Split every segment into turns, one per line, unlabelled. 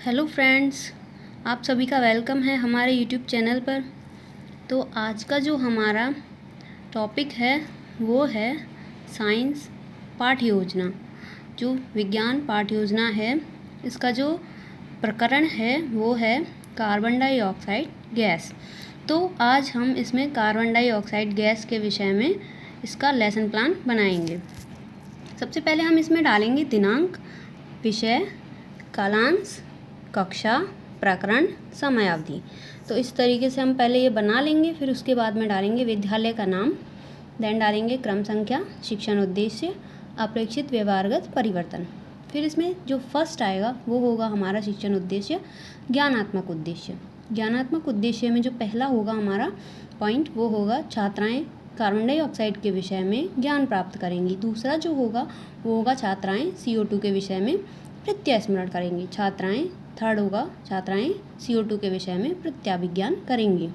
Hello friends, आप सभी का वेलकम है हमारे यूट्यूब चैनल पर। तो आज का जो हमारा टॉपिक है वो है साइंस पाठ्य योजना। जो विज्ञान पाठ्य योजना है, इसका जो प्रकरण है वो है कार्बन डाइऑक्साइड गैस। तो आज हम इसमें कार्बन डाइऑक्साइड गैस के विषय में इसका लेसन प्लान बनाएंगे। सबसे पहले हम इसमें डालेंगे दिनांक, विषय, कालांश, कक्षा, प्रकरण, समयावधि। तो इस तरीके से हम पहले ये बना लेंगे, फिर उसके बाद में डालेंगे विद्यालय का नाम, देन डालेंगे क्रम संख्या, शिक्षण उद्देश्य, अपेक्षित व्यवहारगत परिवर्तन। फिर इसमें जो फर्स्ट आएगा वो होगा हमारा शिक्षण उद्देश्य, ज्ञानात्मक उद्देश्य। ज्ञानात्मक उद्देश्य में जो पहला होगा हमारा पॉइंट वो होगा छात्राएं कार्बन डाइऑक्साइड के विषय में ज्ञान प्राप्त करेंगी। दूसरा जो होगा वो होगा छात्राएं CO2 के विषय में प्रत्यास्मरण करेंगी। थर्ड होगा छात्राएं CO2 के विषय में प्रत्याविज्ञान करेंगी।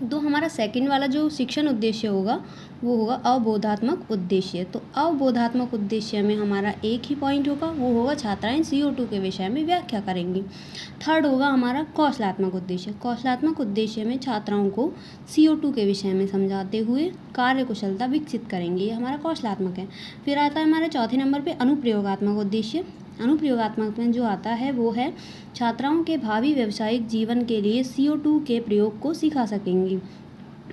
तो हमारा सेकंड वाला जो शिक्षण उद्देश्य होगा वो होगा अवबोधात्मक उद्देश्य। तो अवबोधात्मक उद्देश्य में हमारा एक ही पॉइंट होगा, वो होगा छात्राएं CO2 के विषय में व्याख्या करेंगी। थर्ड होगा हमारा कौशलात्मक उद्देश्य। कौशलात्मक उद्देश्य में छात्राओं को CO2 के विषय में समझाते हुए कार्य कुशलता विकसित करेंगे, ये हमारा कौशलात्मक है। फिर आता है हमारे चौथे नंबर पर अनुप्रयोगात्मक उद्देश्य। अनुप्रयोगात्मक में जो आता है वो है छात्राओं के भावी व्यावसायिक जीवन के लिए CO2 के प्रयोग को सिखा सकेंगी।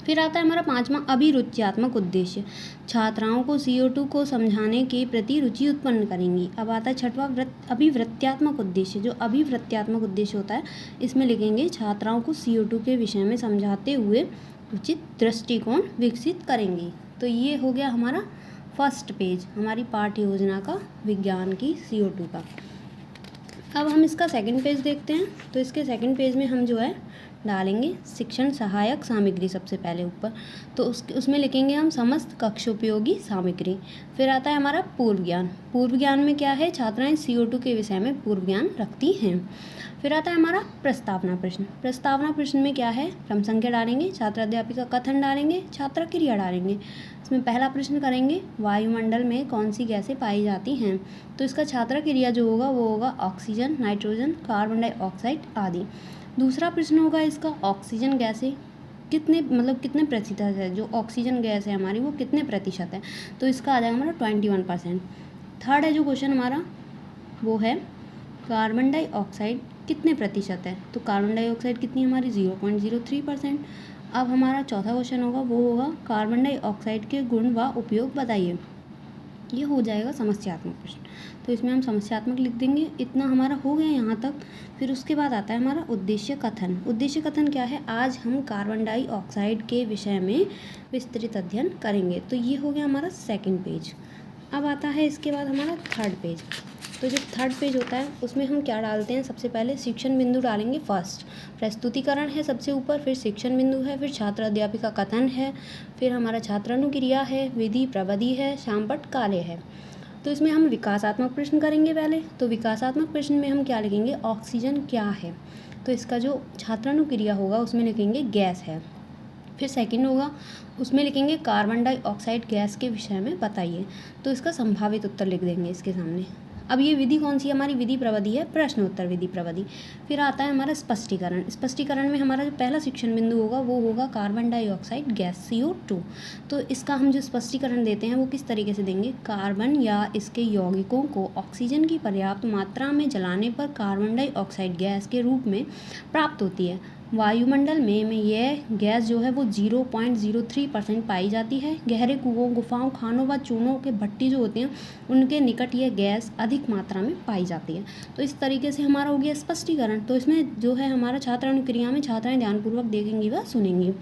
फिर आता है हमारा पांचवा अभिरुच्यात्मक उद्देश्य। छात्राओं को CO2 को समझाने के प्रति रुचि उत्पन्न करेंगी। अब आता है छठवां अभिवृत्त्यात्मक उद्देश्य। जो अभिवृत्त्यात्मक उद्देश्य होता है, इसमें लिखेंगे छात्राओं को CO2 के विषय में समझाते हुए उचित दृष्टिकोण विकसित करेंगी। तो ये हो गया हमारा फर्स्ट पेज हमारी पाठ्य योजना का, विज्ञान की CO2 का। अब हम इसका सेकंड पेज देखते हैं। तो इसके सेकंड पेज में हम जो है डालेंगे शिक्षण सहायक सामग्री सबसे पहले ऊपर। तो उसमें लिखेंगे हम समस्त कक्षोपयोगी सामग्री। फिर आता है हमारा पूर्व ज्ञान। पूर्व ज्ञान में क्या है, छात्राएं CO2 के विषय में पूर्व ज्ञान रखती हैं। फिर आता है हमारा प्रस्तावना प्रश्न। प्रस्तावना प्रश्न में क्या है, क्रम संख्या डालेंगे, छात्र अध्यापिका कथन डालेंगे, छात्र क्रिया डालेंगे। इसमें पहला प्रश्न करेंगे वायुमंडल में कौन सी गैसें पाई जाती हैं। तो इसका छात्र क्रिया जो होगा वो होगा ऑक्सीजन, नाइट्रोजन, कार्बन डाइऑक्साइड आदि। दूसरा प्रश्न होगा इसका ऑक्सीजन गैसें कितने प्रतिशत है, जो ऑक्सीजन गैस है हमारी वो कितने प्रतिशत है। तो इसका आ जाएगा हमारा 21%। थर्ड है जो क्वेश्चन हमारा वो है कार्बन डाइऑक्साइड कितने प्रतिशत है। तो कार्बन डाइऑक्साइड कितनी हमारी 0.03%। अब हमारा चौथा क्वेश्चन होगा वो होगा कार्बन डाइऑक्साइड के गुण व उपयोग बताइए। ये हो जाएगा समस्यात्मक प्रश्न। तो इसमें हम समस्यात्मक लिख देंगे। इतना हमारा हो गया यहाँ तक। फिर उसके बाद आता है हमारा उद्देश्य कथन। उद्देश्य कथन क्या है, आज हम कार्बन डाइऑक्साइड के विषय में विस्तृत अध्ययन करेंगे। तो ये हो गया हमारा सेकंड पेज। अब आता है इसके बाद हमारा थर्ड पेज। तो जो थर्ड पेज होता है उसमें हम क्या डालते हैं, सबसे पहले शिक्षण बिंदु डालेंगे फर्स्ट। प्रस्तुतिकरण है सबसे ऊपर, फिर शिक्षण बिंदु है, फिर छात्र अध्यापिका कथन है, फिर हमारा छात्रानुक्रिया है, विधि प्रविधि है, शामपट कार्य है। तो इसमें हम विकासात्मक प्रश्न करेंगे पहले। तो विकासात्मक प्रश्न में हम क्या लिखेंगे, ऑक्सीजन क्या है। तो इसका जो छात्रानुक्रिया होगा उसमें लिखेंगे गैस है। फिर सेकंड होगा उसमें लिखेंगे कार्बन डाइऑक्साइड गैस के विषय में बताइए। तो इसका संभावित उत्तर लिख देंगे इसके सामने। अब ये विधि कौन सी हमारी विधि प्रविधि है, प्रश्न उत्तर विधि प्रविधि। फिर आता है हमारा स्पष्टीकरण। स्पष्टीकरण में हमारा जो पहला शिक्षण बिंदु होगा वो होगा कार्बन डाइऑक्साइड गैस CO2। तो इसका हम जो स्पष्टीकरण देते हैं वो किस तरीके से देंगे, कार्बन या इसके यौगिकों को ऑक्सीजन की पर्याप्त मात्रा में जलाने पर कार्बन डाइऑक्साइड गैस के रूप में प्राप्त होती है। वायुमंडल में यह गैस जो है वो 0.03% पाई जाती है। गहरे कुओं, गुफाओं, खानों व चूनों के भट्टी जो होते हैं उनके निकट यह गैस अधिक मात्रा में पाई जाती है। तो इस तरीके से हमारा हो गया स्पष्टीकरण। तो इसमें जो है हमारा छात्र अनुक्रिया में छात्राएं ध्यानपूर्वक देखेंगी व सुनेंगी।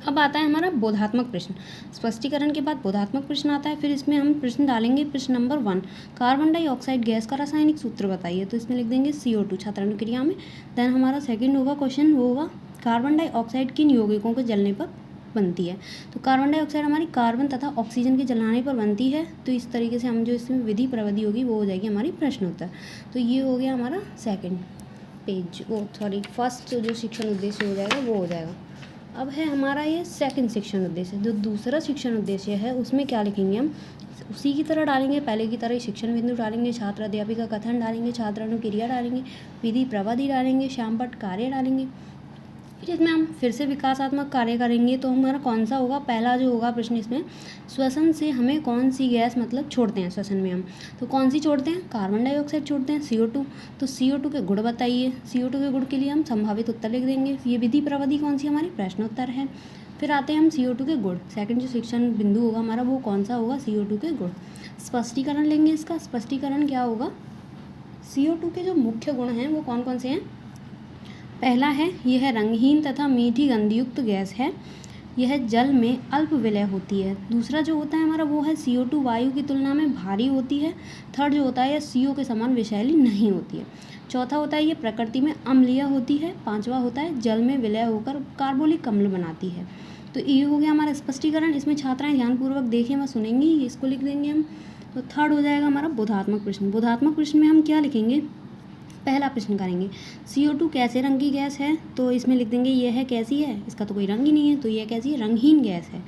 अब आता है हमारा बोधात्मक प्रश्न। स्पष्टीकरण के बाद बोधात्मक प्रश्न आता है। फिर इसमें हम प्रश्न डालेंगे प्रश्न नंबर 1, कार्बन डाइऑक्साइड गैस का रासायनिक सूत्र बताइए। तो इसमें लिख देंगे CO2 छात्रानुक्रिया में। देन हमारा सेकंड होगा क्वेश्चन वो होगा कार्बन डाइऑक्साइड किन यौगिकों के जलने पर बनती है। तो कार्बन डाइऑक्साइड हमारी कार्बन तथा ऑक्सीजन के जलाने पर बनती है। तो इस तरीके से हम जो इसमें विधि प्रविधि होगी वो हो जाएगी हमारी प्रश्न उत्तर। तो ये हो गया हमारा सेकेंड पेज, फर्स्ट जो शिक्षण उद्देश्य हो जाएगा वो हो जाएगा। अब है हमारा ये सेकंड शिक्षण उद्देश्य। जो दूसरा शिक्षण उद्देश्य है उसमें क्या लिखेंगे हम, उसी की तरह डालेंगे, पहले की तरह ही शिक्षण बिंदु डालेंगे, छात्र अध्यापिका कथन डालेंगे, छात्र अनुक्रिया डालेंगे, विधि प्रविधि डालेंगे, श्यामपट्ट कार्य डालेंगे। फिर इसमें हम फिर से विकासात्मक कार्य करेंगे। तो हमारा कौन सा होगा, पहला जो होगा प्रश्न इसमें, श्वसन से हमें कौन सी गैस मतलब छोड़ते हैं श्वसन में हम, तो कौन सी छोड़ते हैं, कार्बन डाइऑक्साइड छोड़ते हैं, CO2। तो CO2 के गुण बताइए, CO2 के गुण के लिए हम संभावित उत्तर लिख देंगे। ये विधि प्रविधि कौन सी हमारी, प्रश्नोत्तर है। फिर आते हैं हम CO2 के गुण, सेकंड जो शिक्षण बिंदु होगा हमारा वो कौन सा होगा, CO2 के गुण। स्पष्टीकरण लेंगे, इसका स्पष्टीकरण क्या होगा, CO2 के जो मुख्य गुण हैं वो कौन कौन से हैं। पहला है, यह रंगहीन तथा मीठी गंधयुक्त गैस है, यह जल में अल्प विलय होती है। दूसरा जो होता है हमारा वो है, CO2 वायु की तुलना में भारी होती है। थर्ड जो होता है, यह CO के समान विषैली नहीं होती है। चौथा होता है, ये प्रकृति में अम्लीय होती है। पांचवा होता है, जल में विलय होकर कार्बोलिक अम्ल बनाती है। तो ये हो गया हमारा स्पष्टीकरण। इसमें छात्राएं ध्यानपूर्वक देखें व सुनेंगी, इसको लिख देंगे हम। तो थर्ड हो जाएगा हमारा बोधात्मक प्रश्न। बोधात्मक प्रश्न में हम क्या लिखेंगे, पहला प्रश्न करेंगे, CO2 कैसे रंग की गैस है, तो इसमें लिख देंगे यह है कैसी है, इसका तो कोई रंग ही नहीं है, तो यह कैसी है, रंगहीन गैस है।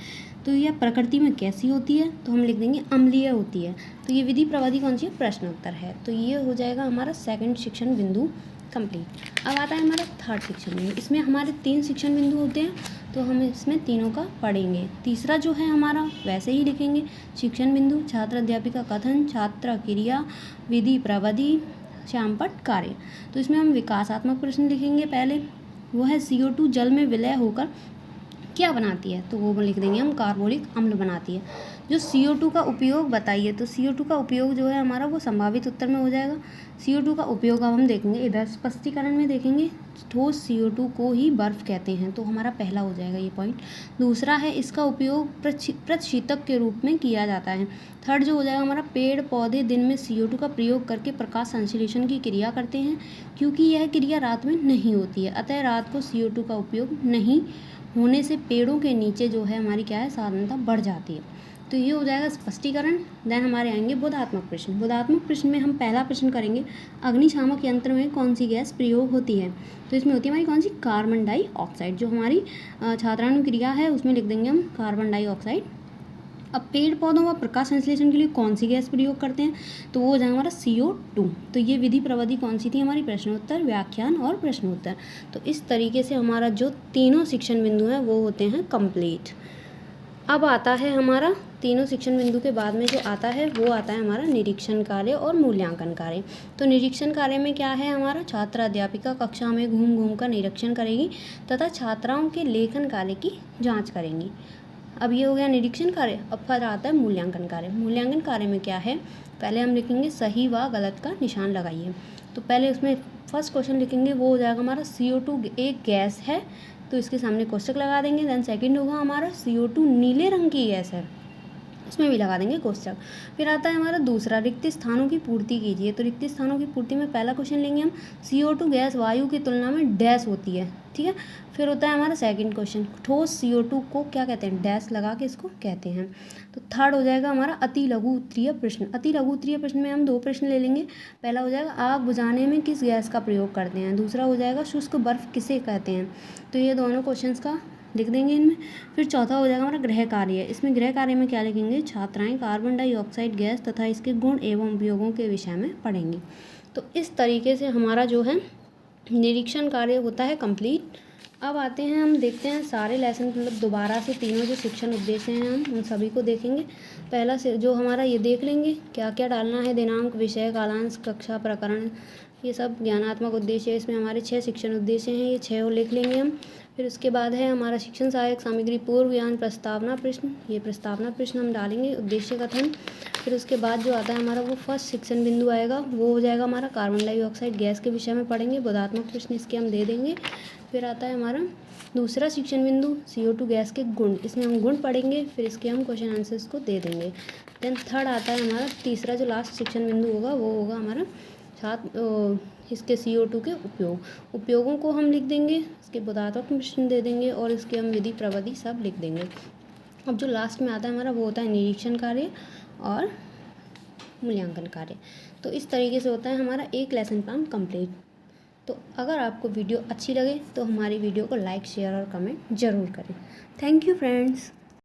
तो यह प्रकृति में कैसी होती है, तो हम लिख देंगे अम्लीय होती है। तो ये विधि प्रविधि कौन सी है, प्रश्नोत्तर है। तो ये हो जाएगा हमारा सेकंड शिक्षण बिंदु कंप्लीट। अब आता है हमारा थर्ड शिक्षण बिंदु। इसमें हमारे 3 शिक्षण बिंदु होते हैं, तो हम इसमें तीनों का पढ़ेंगे। तीसरा जो है हमारा वैसे ही लिखेंगे, शिक्षण बिंदु, छात्र अध्यापिका कथन, छात्र क्रिया, विधि प्रविधि, श्यामपट्ट कार्य। तो इसमें हम विकासात्मक प्रश्न लिखेंगे। पहले वो है, CO2 जल में विलय होकर क्या बनाती है, तो वो लिख देंगे हम कार्बोलिक अम्ल बनाती है। जो CO2 का उपयोग बताइए, तो CO2 का उपयोग जो है हमारा वो संभावित उत्तर में हो जाएगा। CO2 का उपयोग अब हम देखेंगे, इधर स्पष्टीकरण में देखेंगे, ठोस CO2 को ही बर्फ कहते हैं, तो हमारा पहला हो जाएगा ये पॉइंट। दूसरा है, इसका उपयोग प्रतिशीतक के रूप में किया जाता है। थर्ड जो हो जाएगा हमारा, पेड़ पौधे दिन में CO2 का प्रयोग करके प्रकाश संश्लेषण की क्रिया करते हैं, क्योंकि यह क्रिया रात में नहीं होती है, अतः रात को CO2 का उपयोग नहीं होने से पेड़ों के नीचे जो है हमारी क्या है, साधनता बढ़ जाती है। तो ये हो जाएगा स्पष्टीकरण। देन हमारे आएंगे बोधात्मक प्रश्न। बोधात्मक प्रश्न में हम पहला प्रश्न करेंगे, अग्निशामक यंत्र में कौन सी गैस प्रयोग होती है, तो इसमें होती है हमारी कौन सी, कार्बन डाइऑक्साइड। जो हमारी छात्रानुक्रिया है उसमें लिख देंगे हम कार्बन डाइऑक्साइड। अब पेड़ पौधों व प्रकाश संश्लेषण के लिए कौन सी गैस प्रयोग करते हैं, तो वो हो जाएगा हमारा CO2। तो ये विधि प्रविधि कौन सी थी हमारी, प्रश्नोत्तर, व्याख्यान और प्रश्नोत्तर। तो इस तरीके से हमारा जो तीनों शिक्षण बिंदु हैं वो होते हैं कंप्लीट। अब आता है हमारा तीनों शिक्षण बिंदु के बाद में जो आता है वो आता है हमारा निरीक्षण कार्य और मूल्यांकन कार्य। तो निरीक्षण कार्य में क्या है हमारा, छात्र अध्यापिका कक्षा में घूम घूम कर निरीक्षण करेगी तथा छात्राओं के लेखन कार्य की जांच करेंगी। अब ये हो गया निरीक्षण कार्य। अब फिर आता है मूल्यांकन कार्य। मूल्यांकन कार्य में क्या है, पहले हम लिखेंगे सही व गलत का निशान लगाइए। तो पहले उसमें फर्स्ट क्वेश्चन लिखेंगे, वो हो जाएगा हमारा CO2 एक गैस है, तो इसके सामने कोष्टक लगा देंगे। देन सेकंड होगा हमारा CO2 नीले रंग की गैस है, उसमें भी लगा देंगे कोष्टक। फिर आता है हमारा दूसरा, रिक्त स्थानों की पूर्ति कीजिए। तो रिक्त स्थानों की पूर्ति में पहला क्वेश्चन लेंगे हम, CO2 गैस वायु की तुलना में डैश होती है, ठीक है। फिर होता है हमारा सेकंड क्वेश्चन, ठोस CO2 को क्या कहते हैं, डैश लगा के इसको कहते हैं। तो थर्ड हो जाएगा हमारा अति लघु उत्तरीय प्रश्न। अति लघु उत्तरीय प्रश्न में हम 2 प्रश्न ले लेंगे। पहला हो जाएगा, आग बुझाने में किस गैस का प्रयोग करते हैं। दूसरा हो जाएगा, शुष्क बर्फ किसे कहते हैं। तो ये दोनों क्वेश्चन का लिख देंगे इनमें। फिर चौथा हो जाएगा हमारा गृह कार्य। इसमें गृह कार्य में क्या लिखेंगे, छात्राएं कार्बन डाइऑक्साइड गैस तथा इसके गुण एवं उपयोगों के विषय में पढ़ेंगी। तो इस तरीके से हमारा जो है निरीक्षण कार्य होता है कंप्लीट। अब आते हैं, हम देखते हैं सारे लेसन, मतलब दोबारा से तीनों जो शिक्षण उद्देश्य हैं हम उन सभी को देखेंगे। पहला से जो हमारा ये देख लेंगे क्या क्या डालना है, दिनांक, विषय, कालांश, कक्षा, प्रकरण, ये सब ज्ञानात्मक उद्देश्य है। इसमें हमारे 6 शिक्षण उद्देश्य हैं, ये 6 लिख लेंगे हम। फिर उसके बाद है हमारा शिक्षण सहायक सामग्री, पूर्व ज्ञान, प्रस्तावना प्रश्न, ये प्रस्तावना प्रश्न हम डालेंगे, उद्देश्य कथन। फिर उसके बाद जो आता है हमारा वो फर्स्ट शिक्षण बिंदु आएगा, वो हो जाएगा हमारा कार्बन डाइऑक्साइड गैस के विषय में पढ़ेंगे, बोधात्मक प्रश्न इसके हम दे देंगे। फिर आता है हमारा दूसरा शिक्षण बिंदु CO2 गैस के गुण, इसमें हम गुण पढ़ेंगे, फिर इसके हम क्वेश्चन आंसर्स को दे देंगे। देन थर्ड आता है हमारा तीसरा जो लास्ट शिक्षण बिंदु होगा वो होगा हमारा इसके CO2 के उपयोगों को हम लिख देंगे, इसके बोधात्मक प्रश्न दे देंगे और इसके हम विधि प्रविधि सब लिख देंगे। अब जो लास्ट में आता है हमारा वो होता है निरीक्षण कार्य और मूल्यांकन कार्य। तो इस तरीके से होता है हमारा एक लेसन प्लान कंप्लीट। तो अगर आपको वीडियो अच्छी लगे तो हमारी वीडियो को लाइक, शेयर और कमेंट ज़रूर करें। Thank you friends.